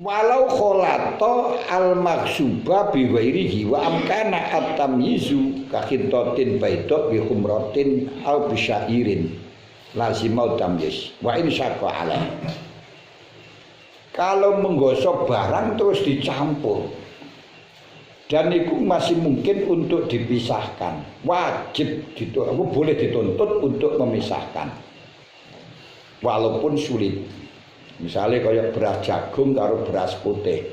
walau kholato al maksuba bi ghairihi wa amkana at-tamyizu ka khintatin baidot bi khumratin aw bi syairin lazimau tamyiz wa in syaqqa ala. Kalau menggosok barang terus dicampur dan itu masih mungkin untuk dipisahkan, wajib boleh dituntut untuk memisahkan walaupun sulit. Misalnya kayak beras jagung karo beras putih.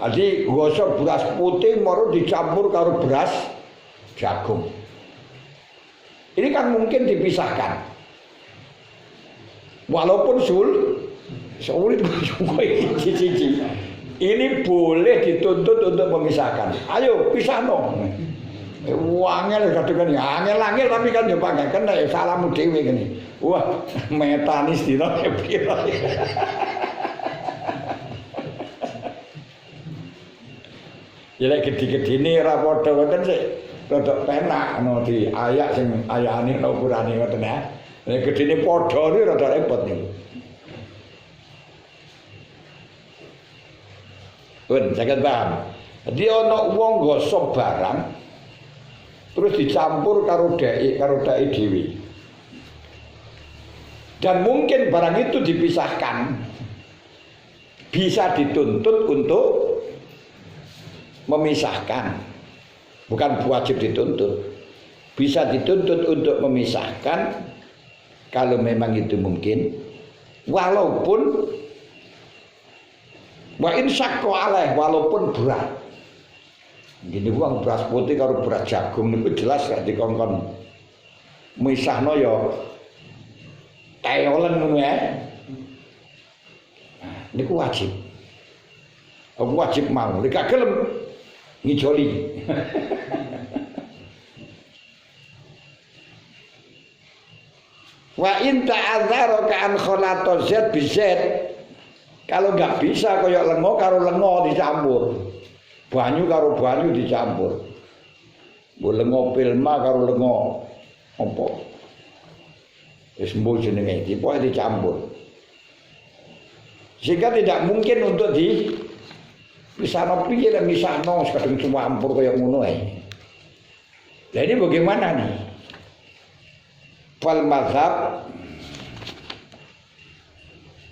Jadi gosok beras putih mau dicampur karo beras jagung. Ini kan mungkin dipisahkan. Walaupun sulit cici. Ini boleh dituntut untuk memisahkan. Ayo pisahno. Angel kadang angel tapi kan yo pakai kena salahmu dhewe kene. Wah, metanis dina piro. Ya lek gede-gedene ora padha ngoten sik rada penak ana di ayak sing ayane ukurane ngoten ya. Lek gedene padha iki rada repot niku. Pun saged paham. Jadi ana wong gosok barang terus dicampur karo dhek dhewe. Dan mungkin barang itu dipisahkan. Bisa dituntut untuk memisahkan. Bukan wajib dituntut. Bisa dituntut untuk memisahkan kalau memang itu mungkin. Walaupun wa in syaqqa alaih, walaupun berat. Gini uang beras putih karo beras jagung itu jelas gak dikongkon misahno ya teolen ngono ya. Niku wajib. Aku wajib mau, nek gak gelem ngijoli. Wa in ta'adzara ka an khalata zat bi zat. Kalau nggak bisa koyok lengo karo lengo dicampur. Banyu karo banyu dicampur. Bu lengo pilma karo lengo apa? Wis mbuh jenenge iki pokoke dicampur. Sehingga tidak mungkin untuk misahno piye lan misahno kadung campur kaya ngono ae. Lah ini bagaimana nih? Fal mazhab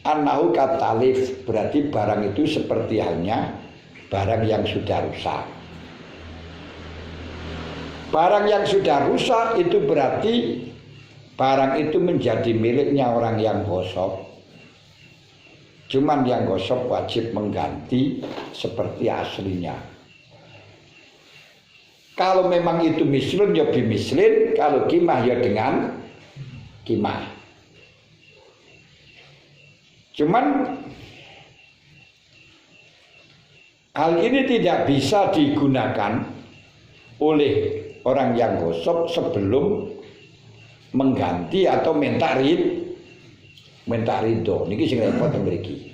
annahu katalif, berarti barang itu seperti halnya barang yang sudah rusak. Barang yang sudah rusak itu berarti barang itu menjadi miliknya orang yang gosok. Cuman yang gosok wajib mengganti seperti aslinya. Kalau memang itu mislun ya bimislin, kalau kimah ya dengan kimah. Cuman hal ini tidak bisa digunakan oleh orang yang gosok sebelum mengganti atau minta ridho. Niki sing repot mriki.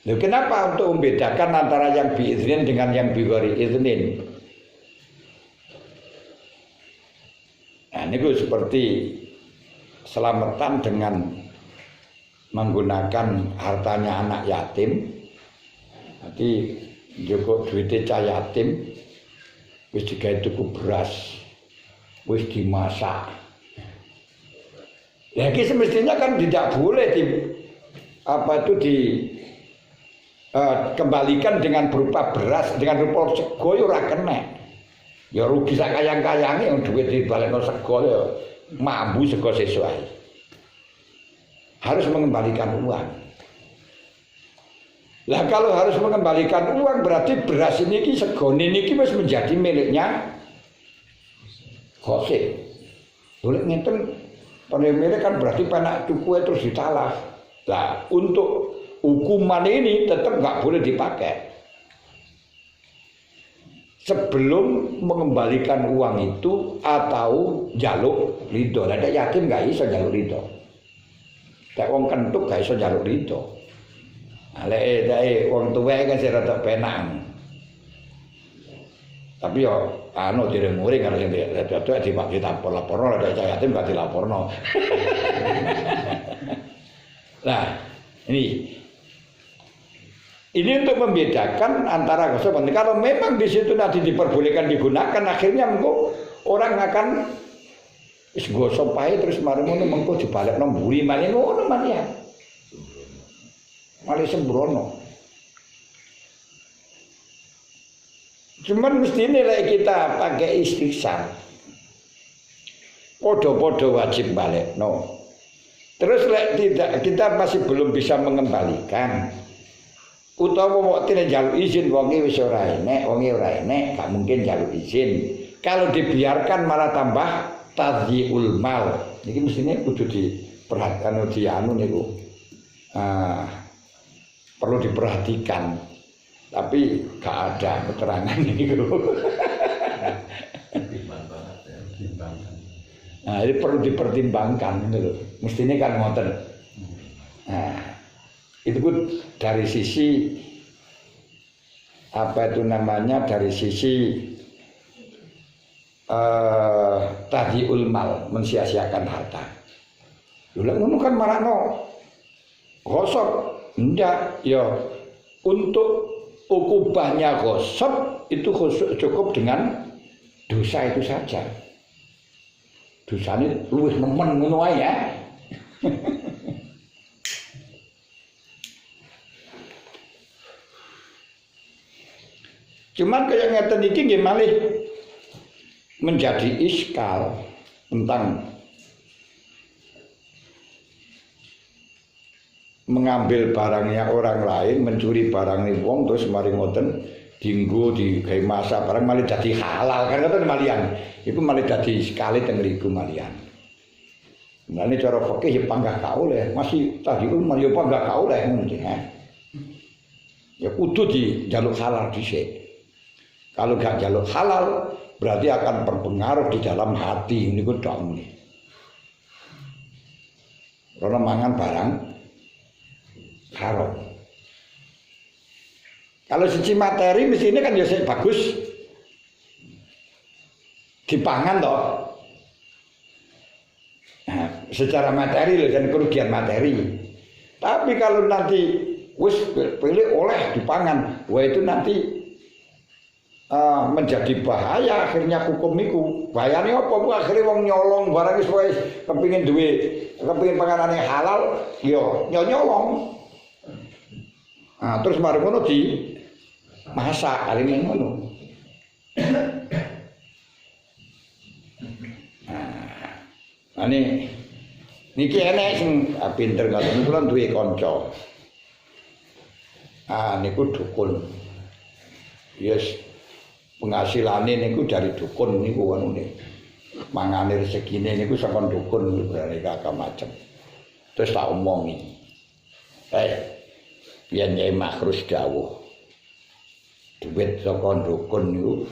Lho kenapa untuk membedakan antara yang biiznin dengan yang bighairi iznin? Nah, niku seperti selamatan dengan menggunakan hartanya anak yatim. Nanti njupuk duwite cah yatim wis digawe tuku beras, wis dimasak. Ya ini semestinya kan tidak boleh kembalikan dengan berupa beras, dengan berupa sego ya ora kena. Ya rugi sak kayang-kayange yang duit dibalekno sego ya mambu sego sesuk ae. Harus mengembalikan uang. Lah kalau harus mengembalikan uang berarti beras ini segone niki wis menjadi miliknya Khosib. Boleh ngeten pemilik kan berarti panak cukup terus ditalah. Lah untuk hukuman ini tetap nggak boleh dipakai sebelum mengembalikan uang itu atau jaluk ridho. Ada yatim nggak bisa jaluk ridho. Kayak wong kentuk gak iso njaluk ridho. Lek wong tuwek kan sing rada penak. Tapi yo anu diremuri kan sing rada dilapor-laporno lek yatim gak dilaporno. Nah, ini Ini untuk membedakan antara gosok. Kalau memang di situ nanti diperbolehkan digunakan, akhirnya engko orang akan wis gosok pae terus mari ngono mengko dibalekno mburi malih ngono malih. Malih sembrono. Cuman mesti nilai kita pakai istighfar. Podo-podo wajib balekno. Terus lek tidak kita masih belum bisa mengembalikan. Utawa mau tidak jaluk izin wonge wis ora enek, wonge ora enek, gak mungkin jaluk izin. Kalau dibiarkan malah tambah tadhiul mal. Niki mestine kudu diperhatikan dianu niku. Perlu diperhatikan. Tapi gak ada keterangan niku. Nah, ini perlu dipertimbangkan gitu. Mestine kan ngoten. Nah, itu pun dari sisi apa itu namanya, dari sisi tadhiul mal, mensia-siakan harta. Lha ngono kan marano gosok ndak ya, untuk ukubahnya gosok itu cukup dengan dosa itu saja. Dosane luwih nemen ngono wae ya. Cuman kayak ngeten iki nggih malih menjadi iskal tentang mengambil barangnya orang lain, mencuri barangnya wong terus mari ngoten dienggo digawe masak barang malih dadi halal kan ngoten malian. Iku malih dadi sekali teng mriku malian. Mulane cara fikih ya panggah ka oleh, masih tadi ya panggah ka oleh ngono ya. Ya kudu dijaluk halal dhisik. Kalau gak jaluk halal berarti akan berpengaruh di dalam hati niku tok muni. Karena mangan barang haram. Kalau siji materi mesti ini kan ya bagus dipangan toh. Nah, secara materi loh, dan kerugian materi. Tapi kalau nanti wis pilih oleh dipangan, wah itu nanti menjadi bahaya akhirnya hukum niku. Bahayane apa ku akhire wong nyolong barang wis kepengin duwe kepengin panganane halal yo nyolong. Nah, terus mari ngono di masak kali ngono. Nah, niki enek sing pinter ngoten kula duwe kanca. Niku dukun. Yes, penghasilannya niku dari dukun niku anune. Mangane rezekine niku saka dukun beraneka macam. Terus tak omongi. Yen Nyai Makhrus dawuh. Duit saka dukun niku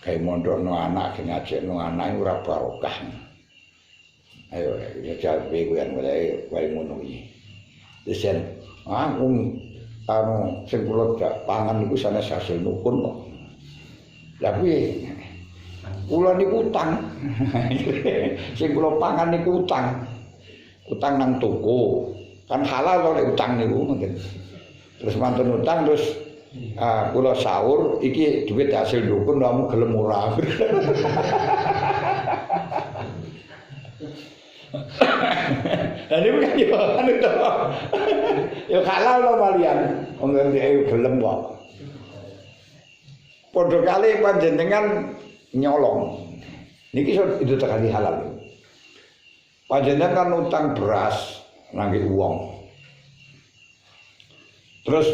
gawe mondokno anak, ngajekno anak ora barokah. Ayo ya jabe kuwi wae ngono iki. Wis sing kula pangan niku sanes hasil dukun kok. Lah kuwi kula niku utang. Sing kula pangan niku utang. Utang nang toko. Kan halal kok nek utang niku ngoten. Terus mantun utang terus kula sahur iki duit hasil dukun kamu gelem ora. Lah niku kan yo anu to. Yo halal to malian. Wong ndek gelem kok. Padha kali panjenengan nyolong. Niki itu sekali halal. Panjenengan kan utang beras nangge uang. Terus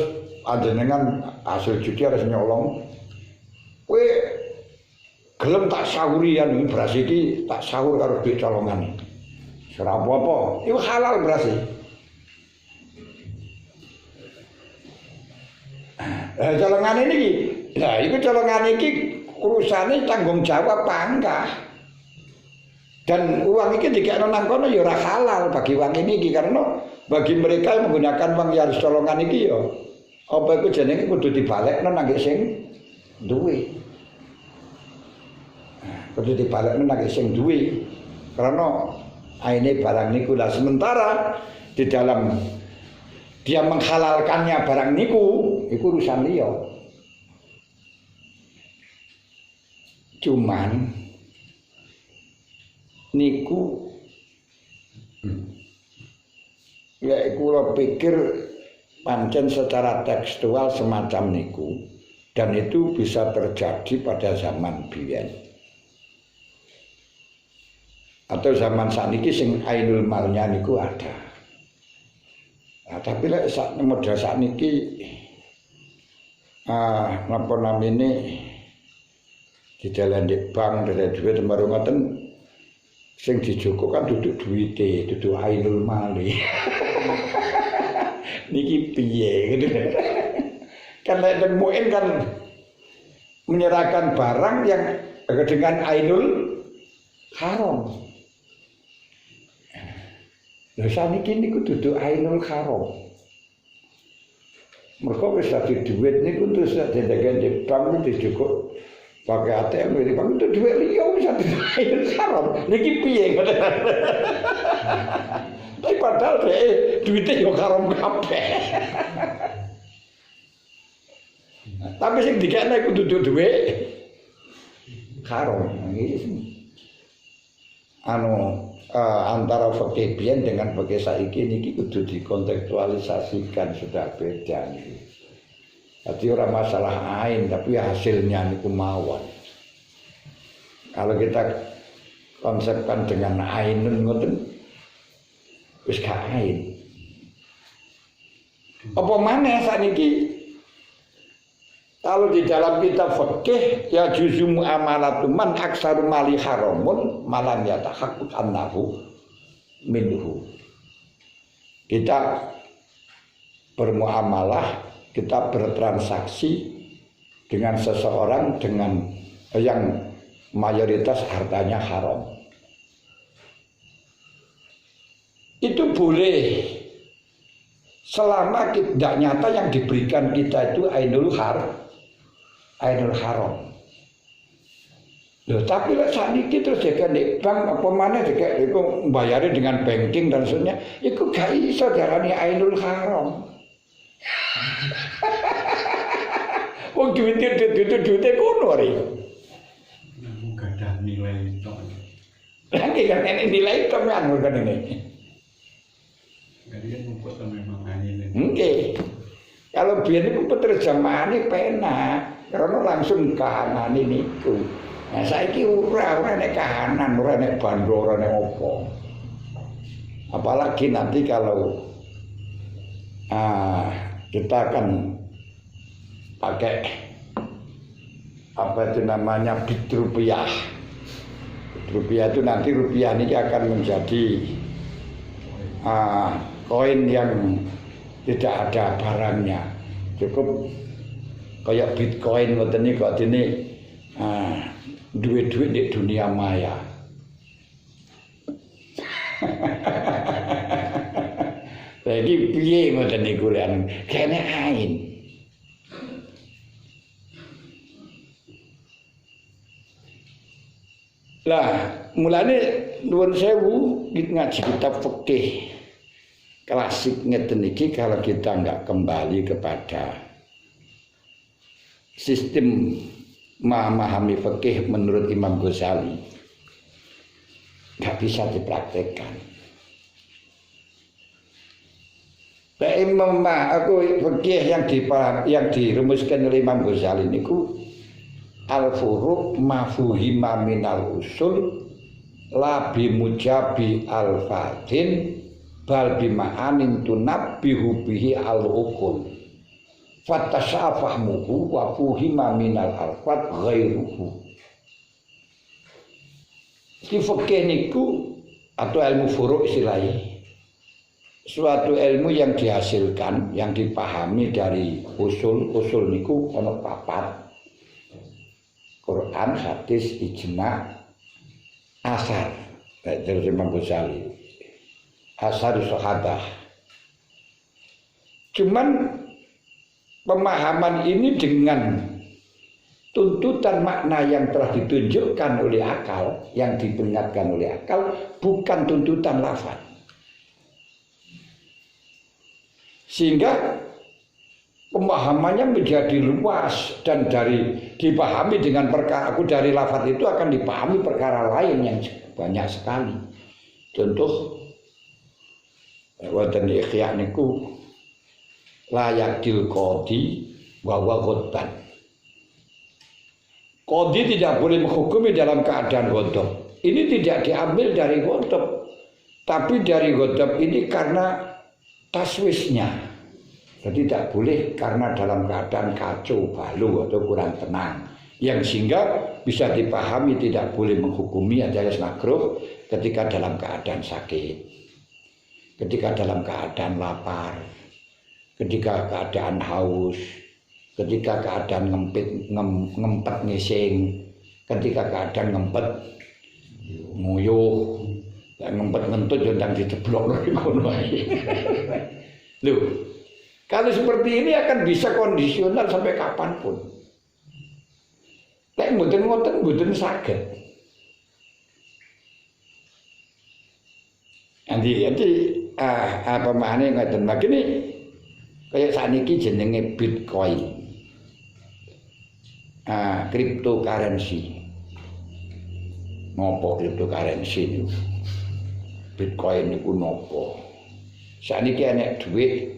panjenengan hasil judi harus nyolong. Kowe gelem tak sahurian iki beras iki tak sahur karo duit colongan. Ora apa-apa, iku halal beras iki. Colongan ini iki. Lah iku colongan iki urusane tanggung jawab panggah. Dan uang ini dikekno nang kono ya ora halal bagi uang ini karena bagi mereka yang menggunakan uang yang colongan iki ya apa iku jenenge kudu dibalekno nang sing duwe. Kudu dibalekno nang sing duwe. Karena aine barang niku lah sementara di dalam dia menghalalkannya barang niku, iku urusan liya. Cuman niku ya kula pikir pancen secara tekstual semacam niku, dan itu bisa terjadi pada zaman biyen atau zaman sakniki sing ainul malnya niku ada. Nah, tapi lek model sakniki napa namine di dalan di bank dari duit baru ngoten sing dijogo kan duduk duwite, duduk ainul mali. Niki piye gitu. Kan lek muin kan menyerahkan barang yang dengan ainul haram. Lha saniki niku duduk ainul haram. Mergo wis dadi dhuwit niku terus dadi bank dijogo pakai ATM ini bang itu duit liya bisa ditarik haram. Niki piye ngoten. Tapi padahal duitnya yo haram kabeh. Tapi sing dikene kudu duit haram. Antara fikih biyen dengan fikih saiki niki kudu dikontekstualisasikan, sudah beda niki. Jadi orang masalah ain, tapi hasilnya niku mawon. Kalau kita konsepkan dengan ainun ngoten, wis gak ain. Apa maneh sakniki? Kalau di dalam kitab fikih ya juzu muamalatu man aksaru mali haramun malam yatahaqqaq annahu minhu. Kita bermuamalah, kita bertransaksi dengan seseorang dengan yang mayoritas hartanya haram. Itu boleh selama tidak nyata yang diberikan kita itu ainul haram. Loh, tapi lek sakniki terus jek nek bank apa maneh jek iku mbayari dengan banking dan sebagainya, iku gak iso darani ainul haram. Wong duwite kono ri. Enggak ada nilai itu. Lagi kan ini nilai itu kan ini. Jadi kan membuat memang ini. Nggih. Kalau biyen niku penerjemahane pena, karena langsung kahanan niku. Nah saiki ora nek kahanan, ora nek bandha, ora nek apa. Apalagi nanti kalau kita akan pakai apa itu namanya bit rupiah. Bit rupiah itu nanti rupiah ini akan menjadi koin yang tidak ada barangnya, cukup kayak bitcoin ngoten iki kok dene duit-duit di dunia maya. Lagi piye ngoten niku lek kene ain. Lah, mulane nuwun sewu ngaji kitab fikih klasik ngeten iki kalau kita enggak kembali kepada sistem memahami fikih menurut Imam Ghazali enggak bisa dipraktekkan. Fikih yang dirumuskan oleh Imam Ghazali niku al-furuq mafuhima minal usul la bimujabi al-fatin bal bima'anin tunabbihu bihi al-uqul fatasafahmuhu wa fuhima minal alfat ghairuhu. Di fikih niku atau ilmu furuq istilahnya suatu ilmu yang dihasilkan, yang dipahami dari usul niku ana papat: Quran, hadis, ijma, asar. Dari Imam Ghazali, asar sahabat. Cuman pemahaman ini dengan tuntutan makna yang telah ditunjukkan oleh akal, yang diperingatkan oleh akal, bukan tuntutan lafaz. Sehingga pemahamannya menjadi luas dan dipahami dengan perkara aku dari lafaz itu akan dipahami perkara lain yang banyak sekali. Contoh wonten ikhya niku layakil qadi wa ghadban. Qadi tidak boleh menghukumi dalam keadaan ghadab. Ini tidak diambil dari ghadab, tapi dari ghadab ini karena taswisnya. Jadi tidak boleh karena dalam keadaan kacau balau atau kurang tenang, yang sehingga bisa dipahami tidak boleh menghukumi alias makruh ketika dalam keadaan sakit, ketika dalam keadaan lapar, ketika keadaan haus, ketika keadaan ngempet ngising, ketika keadaan ngempet nguyuh, ngempet ngentut jondang dijeblok lho. Kalau seperti ini akan bisa kondisional sampai kapanpun. Lek mboten saged. Nanti apa maknane ngoten begini kayak saniki jenenge Bitcoin. Cryptocurrency. Ngopo cryptocurrency niku? Bitcoin niku nopo? Saniki enek duit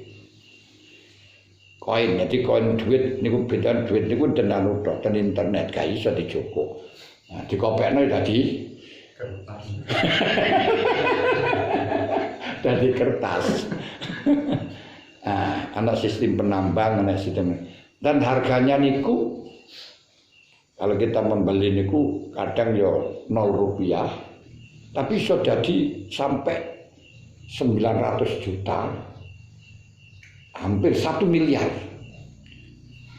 koin, jadi koin duit niku beda duit niku tenan tok ten internet gak iso dijoko. Nah, dikopekno dadi kertas. Dadi kertas. Ana sistem penambang, ana sistem dan harganya niku kalau kita membeli niku kadang yo 0 rupiah tapi iso dadi sampai 900 juta. Hampir 1 miliar,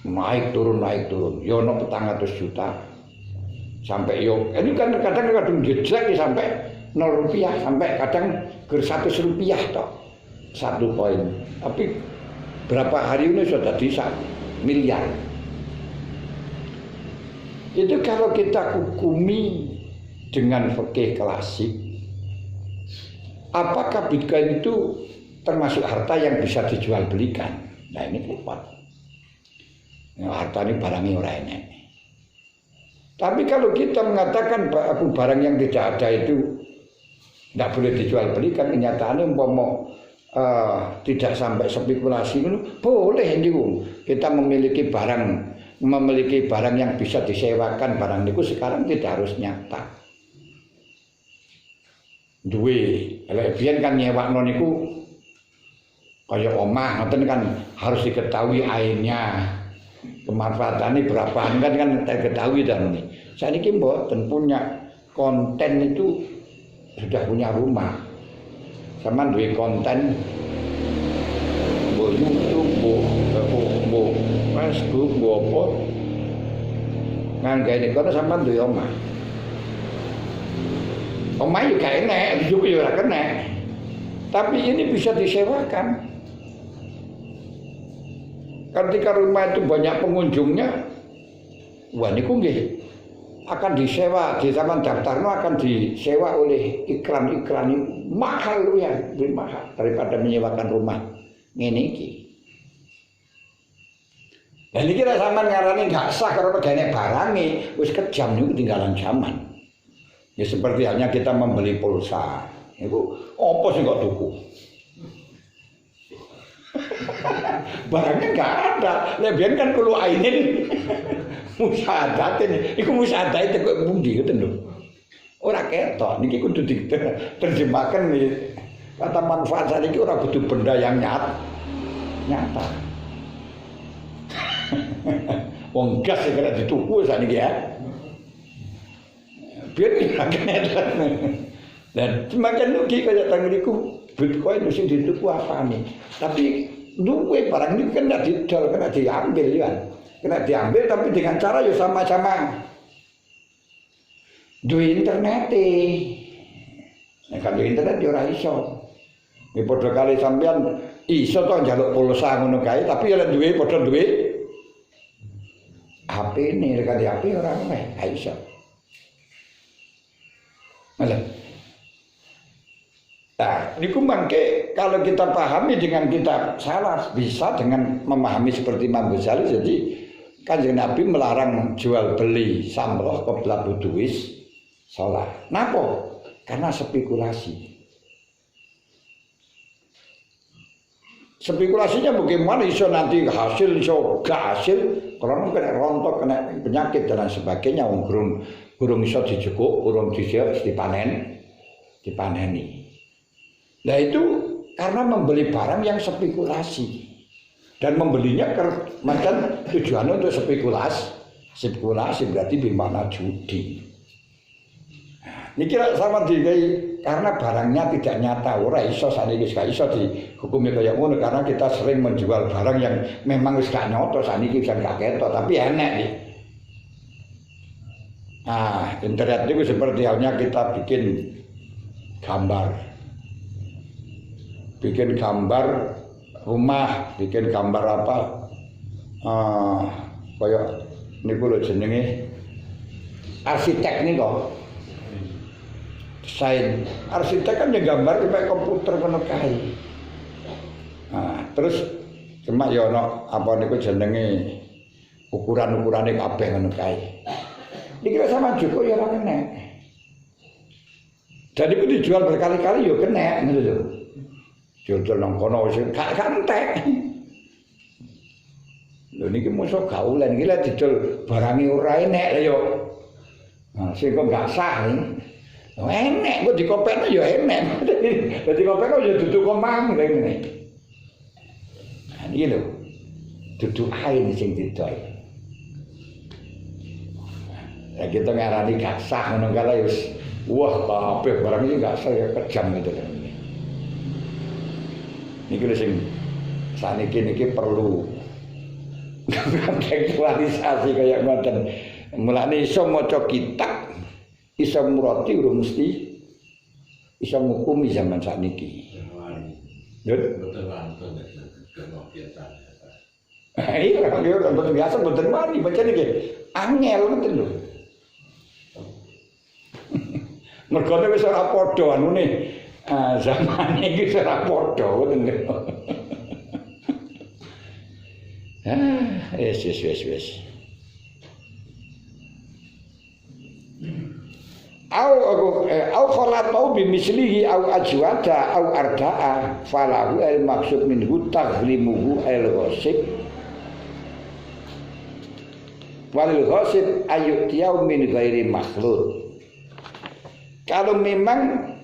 naik turun, yo no 400 juta, sampai yo, ini kan kadang jejak sampai 0 rupiah, sampai kadang ke 100 rupiah toh, 1 koin, tapi berapa hari ini sudah di 1 miliar. Itu kalau kita hukumi dengan fikih klasik, apakah Bitcoin itu termasuk harta yang bisa dijual belikan? Nah ini repot. Harta ini barangnya ora enek. Tapi kalau kita mengatakan aku barang yang tidak ada itu tidak boleh dijual belikan, kenyataannya umpama tidak sampai spekulasi itu boleh niku. Kita memiliki barang yang bisa disewakan, barang niku sekarang tidak harus nyata. Duwe, biyen kan nyewakno niku kaya omah ngoten kan harus diketahui airnya, kemanfaatannya berapa kan diketahui dan ini. Saniki mboten punya konten itu sudah punya rumah. Sama duwe konten mbok YouTube, mbok Facebook, mbok apa. Nganggae kono sampean duwe omah. Omah yo gak enek, juga yo ora kena. Tapi ini bisa disewakan. Ketika rumah itu banyak pengunjungnya, wah niku nggih akan disewa, di zaman daftarno akan disewa oleh iklan-iklan mahal ya, lebih mahal daripada menyewakan rumah ngene iki. Dan iki ra sampean ngarani gak sah karena dene barange wis kejam niku ketinggalan zaman. Ya seperti halnya kita membeli pulsa. Niku apa sih kok tuku? Barangnya nggak ada. Lebihan kan kulo ainin musyahadat ini. Iku musyahadat itu kok bundi itu lho. Ora ketok. Niki kudu diterjemahkan nih. Kata manfaat saat ini ora butuh benda yang nyata. Wong gas ya kena dituku saat ini ya. Biar tidak kena. Dan semakin rugi kayak tangguliku Bitcoin mesti dituku apa nih? Tapi duwe barang ini kena didol, kena diambil ya. Kena diambil tapi dengan cara ya sama-sama duwe internet. Nek kan internet ya ora iso. Nek padha kali sampean iso to njaluk pulsa ngono kae, tapi ya duwe padha duwe HP ini kan di HP ora oleh, iso. Malah Nah, niku mangke kalau kita pahami dengan kita salah bisa dengan memahami seperti Imam Ghazali. Jadi Kanjeng Nabi melarang jual beli samroh qabla buduwis sholat. Napa? Karena spekulasi. Spekulasinya bagaimana iso nanti hasil iso gak hasil karena kena rontok, kena penyakit dan sebagainya. Burung iso dijukuk, burung disiap dipaneni. Nah itu karena membeli barang yang spekulasi dan membelinya macam tujuannya untuk spekulasi berarti bimana judi. Ini kira sama dikai karena barangnya tidak nyata, ora iso saniki gak iso dihukumi kaya ngono karena kita sering menjual barang yang memang wis gak nyata saniki kan gak ketok tapi enek nih. Nah, internet itu seperti halnya kita bikin gambar rumah, bikin gambar apa? Kaya niku lho jenenge arsitek nih kok. Desain arsitek kan ya gambar pakai komputer ngono kae. Nah, terus cuma ya ono apa niku jenenge ukuran-ukurane kabeh ngono kae. Dikira sama Joko ya ora kena. Dan itu dijual berkali-kali ya kena ngono lho. Jual nang kono wis gak entek. Lho niki mosok gaulen iki lek didol barange ora enek lho yo. Nah, sing kok gak sah. Oh enek kok dikopekno ya enek. Dadi kopekno ya dudu komang ngene. Nah iki lho. Dudu ain sing didol. Ya kita ngarani gak sah ngono kala wis wah kabeh barang iki gak sah ya kejam gitu kan. Niki sing saniki niki perlu aktualisasi kaya ngoten. Mulane iso maca kitab, iso murati urung mesti iso ngukumi zaman sakniki. Betul. Betul wonten nek biasa. Iya, kan biasa mboten wani baca niki. Angel ngoten lho. Mergane wis ora padha anune. Zaman ini serap podo wes. Au khalatau bimislihi au ajwada au arda'a falahu al maksud minhu taghlimuhu al ghasib walil ghasib ayutiyau min ghairi makhlud. Kalau memang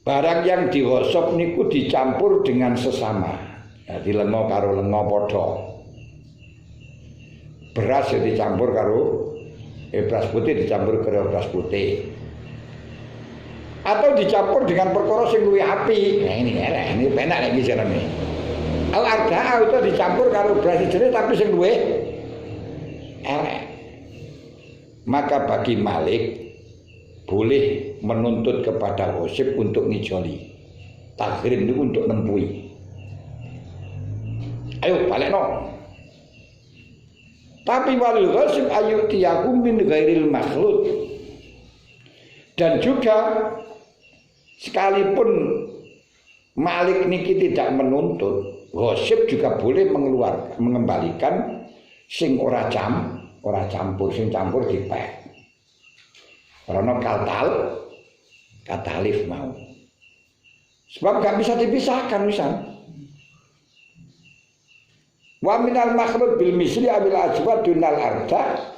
barang yang digosok niku dicampur dengan sesama. Jadi lengo karo lengo padha. Beras ya dicampur karo beras putih dicampur karo beras putih. Atau dicampur dengan perkara sing luwih apik. Nah ini penak nek iki jenenge. Al arda itu dicampur karo beras jenis tapi sing luwih elek. Maka bagi Malik boleh menuntut kepada ghasib untuk ngijoli. Taghrim itu untuk nempui. Ayo balekno. Tapi walil ghasib ayutiyakum min ghairil makhlud. Dan juga sekalipun Malik niki tidak menuntut, ghasib juga boleh mengembalikan sing ora campur, sing campur dipek. Karena katalif mau. Sebab gak bisa dipisahkan misal. Wa minal makhlud bil misli abil ajwad dunal arda.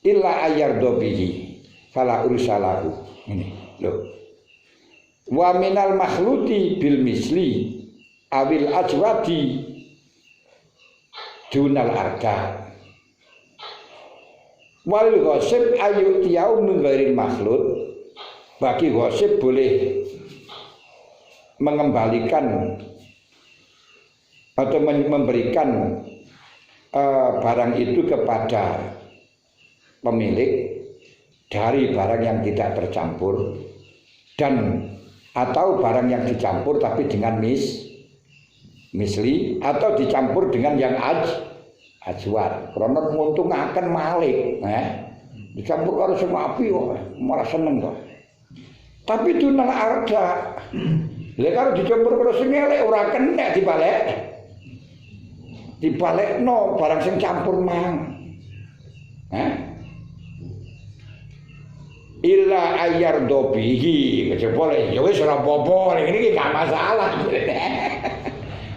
Illa ayyardo bihi fala ursalahu. Ini loh. Wa minal makhludi bil misli abil ajwadi dunal arda. Wal ghasib ayutiyau min ghairil makhlud. Bagi ghasib boleh mengembalikan atau memberikan barang itu kepada pemilik dari barang yang tidak tercampur dan atau barang yang dicampur tapi dengan misli atau dicampur dengan yang ajwad karena menguntungkan Malik Dicampur karo sing apik kok malah seneng kok. Tapi dunal arda. Lha karo dicampur karo sing elek ora kena dibalik. Dibalekno barang sing campur mang. Illa ayar dobihi kecepole ya wis ora apa-apa ngene iki gak masalah.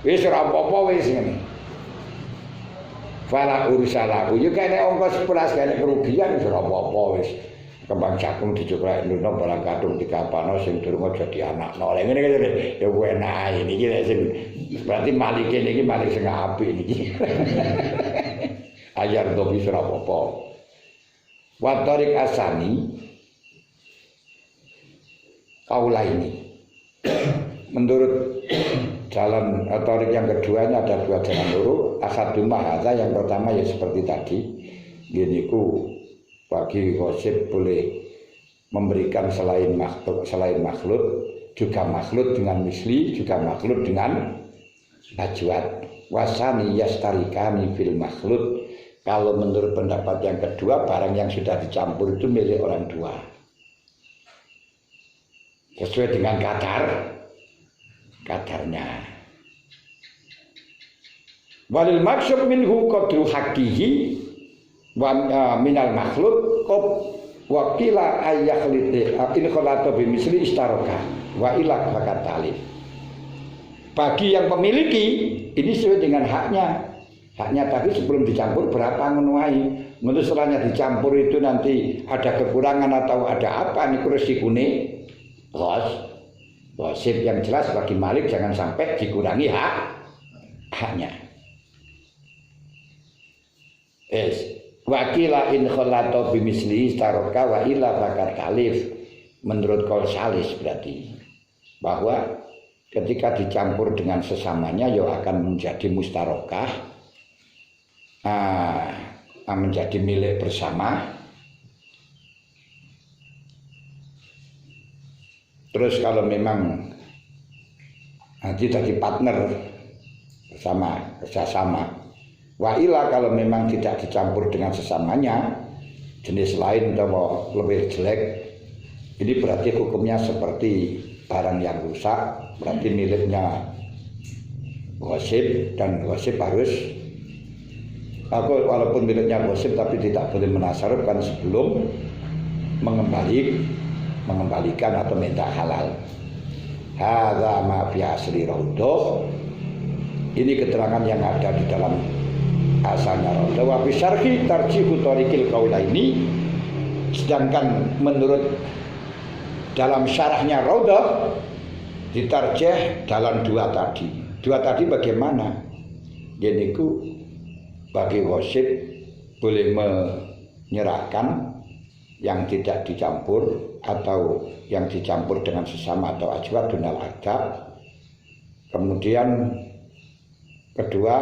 Wis ora apa-apa wis ngene. Fala ursalahu yo kene ongkos 11 kene kerugian wis ora apa-apa wis. Kembang cakung dicuklek ndono barang kadung dikapano sing durung dadi anakno. Lah ngene kene ya enak niki sing berarti malike niki malik sing apik niki. Ayar dobi ora apa-apa. Wa tariq asani kaula ini menurut jalan tariq yang keduanya ada dua jalan loro. Akadumah hadza yang pertama ya seperti tadi giniku bagi gosip boleh memberikan selain makhluk juga makhluk dengan misli juga makhluk dengan ajwad wasani yastarikani fil makhluk. Kalau menurut pendapat yang kedua, barang yang sudah dicampur itu milik orang dua. Sesuai dengan kadarnya. Walil maksud minhu qadru haqqihi wa minal makhluk qab wa qila ayyakhliti in khalata bi misli istaraka wa ila fakat talib. Bagi yang memiliki ini sesuai dengan haknya tadi sebelum dicampur berapa menuai. Menurut setelahnya dicampur itu nanti ada kekurangan atau ada apa ini resikune gosip yang jelas bagi malik jangan sampai dikurangi haknya. Wakila in khalato bimisli istaraka wa ila bakar kalif. Menurut qaul salis berarti bahwa ketika dicampur dengan sesamanya ya akan menjadi mustarokah, menjadi milik bersama. Terus kalau memang nanti jadi partner bersama, kerjasama. Wa ila kalau memang tidak dicampur dengan sesamanya jenis lain atau lebih jelek, ini berarti hukumnya seperti barang yang rusak, berarti miliknya gosip dan gosip harus walaupun miliknya gosip tapi tidak boleh menasarufkan sebelum mengembalikan atau minta halal. Hadza ma fi asli raudhah. Ini keterangan yang ada di dalam asalnya raudhah. Wa fi syarhi tarjihu tariqil qaulaini. Sedangkan menurut dalam syarahnya raudhah ditarjih dalam dua tadi. Dua tadi bagaimana? Yaitu bagi gosip boleh menyerahkan yang tidak dicampur atau yang dicampur dengan sesama atau ajwa dunal adab. Kemudian kedua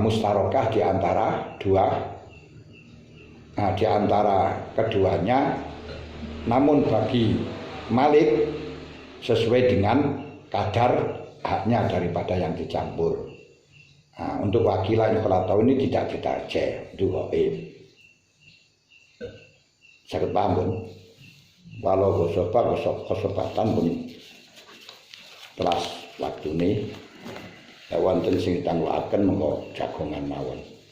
mustarokah di antara dua, di antara keduanya, namun bagi malik sesuai dengan kadar haknya daripada yang dicampur. Untuk wakilah yang tahu ini tidak ditarjih du'aif. Saged paham pun. Walau gosopatan pun telas waktu ini wonten sing ditangguhaken mengko jagongan mawon.